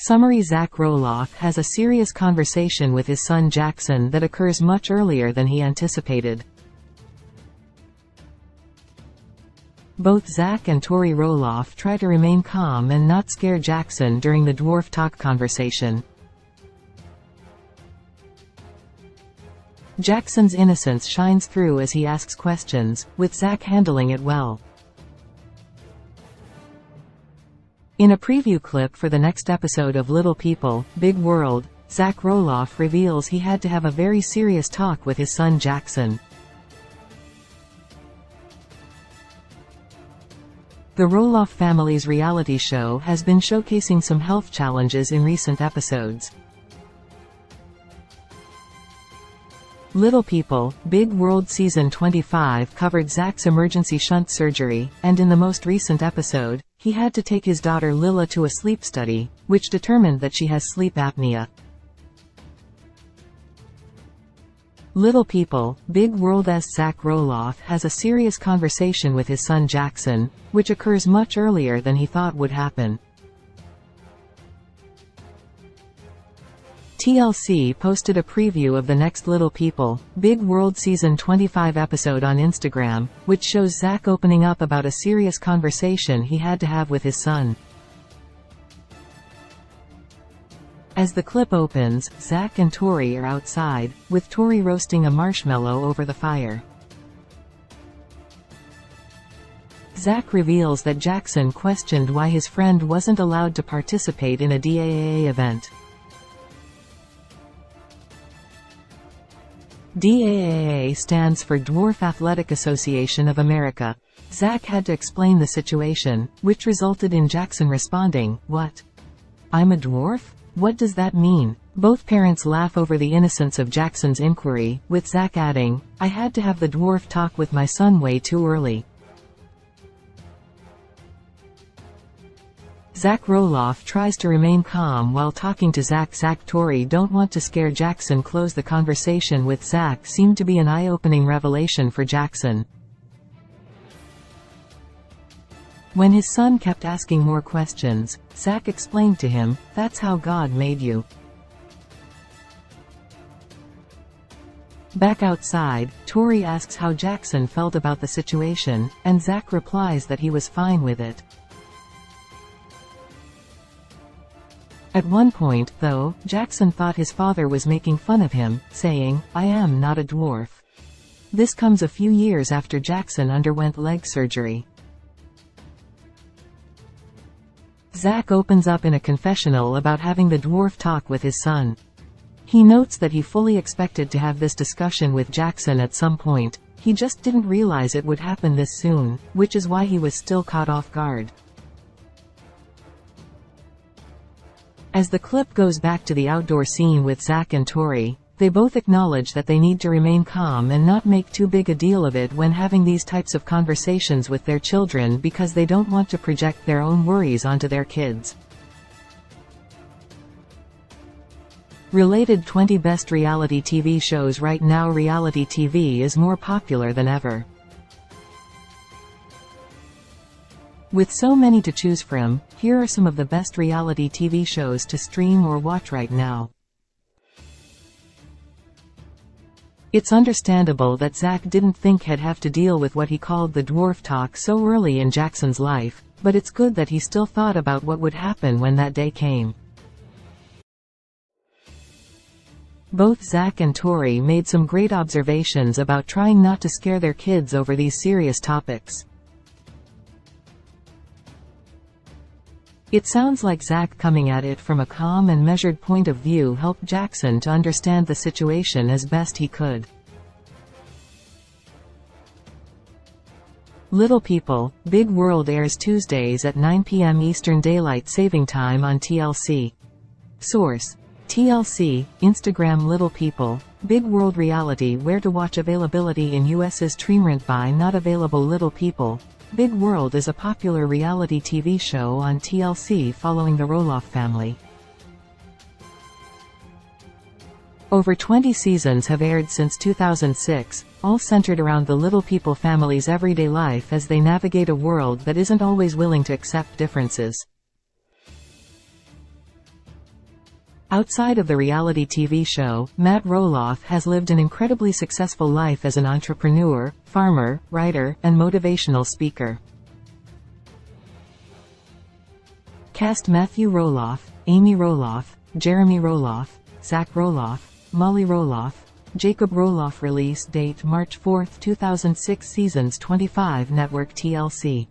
Summary: Zach Roloff has a serious conversation with his son Jackson that occurs much earlier than he anticipated. Both Zach and Tori Roloff try to remain calm and not scare Jackson during the Dwarf talk conversation. Jackson's innocence shines through as he asks questions, with Zach handling it well. In a preview clip for the next episode of Little People, Big World, Zach Roloff reveals he had to have a very serious talk with his son Jackson. The Roloff family's reality show has been showcasing some health challenges in recent episodes. Little People, Big World Season 25 covered Zach's emergency shunt surgery, and in the most recent episode, he had to take his daughter Lila to a sleep study, which determined that she has sleep apnea. Little People, Big World as Zach Roloff has a serious conversation with his son Jackson, which occurs much earlier than he thought would happen. TLC posted a preview of the next Little People, Big World Season 25 episode on Instagram, which shows Zach opening up about a serious conversation he had to have with his son. As the clip opens, Zach and Tori are outside, with Tori roasting a marshmallow over the fire. Zach reveals that Jackson questioned why his friend wasn't allowed to participate in a DAAA event. DAAA stands for Dwarf Athletic Association of America. Zach had to explain the situation, which resulted in Jackson responding, "What? I'm a dwarf? What does that mean?" Both parents laugh over the innocence of Jackson's inquiry, with Zach adding, "I had to have the dwarf talk with my son way too early." Zach Roloff tries to remain calm while talking to Zach. Tori don't want to scare Jackson. Close the conversation with Zach seemed to be an eye-opening revelation for Jackson. When his son kept asking more questions, Zach explained to him, "That's how God made you." Back outside, Tori asks how Jackson felt about the situation, and Zach replies that he was fine with it. At one point, though, Jackson thought his father was making fun of him, saying, "I am not a dwarf." This comes a few years after Jackson underwent leg surgery. Zach opens up in a confessional about having the dwarf talk with his son. He notes that he fully expected to have this discussion with Jackson at some point, he just didn't realize it would happen this soon, which is why he was still caught off guard. As the clip goes back to the outdoor scene with Zach and Tori, they both acknowledge that they need to remain calm and not make too big a deal of it when having these types of conversations with their children because they don't want to project their own worries onto their kids. Related 20 Best Reality TV Shows. Right now reality TV is more popular than ever. With so many to choose from, here are some of the best reality TV shows to stream or watch right now. It's understandable that Zach didn't think he'd have to deal with what he called the dwarf talk so early in Jackson's life, but it's good that he still thought about what would happen when that day came. Both Zach and Tori made some great observations about trying not to scare their kids over these serious topics. It sounds like Zach coming at it from a calm and measured point of view helped Jackson to understand the situation as best he could. Little People, Big World airs Tuesdays at 9 p.m. Eastern Daylight Saving Time on TLC. Source: TLC, Instagram. Little People, Big World Reality. Where to watch. Availability in US's streamed by not available. Little People, Big World is a popular reality TV show on TLC following the Roloff family. Over 20 seasons have aired since 2006, all centered around the Little People family's everyday life as they navigate a world that isn't always willing to accept differences. Outside of the reality TV show, Matt Roloff has lived an incredibly successful life as an entrepreneur, farmer, writer, and motivational speaker. Cast: Matthew Roloff, Amy Roloff, Jeremy Roloff, Zach Roloff, Molly Roloff, Jacob Roloff. Release date March 4, 2006. Seasons 25. Network TLC.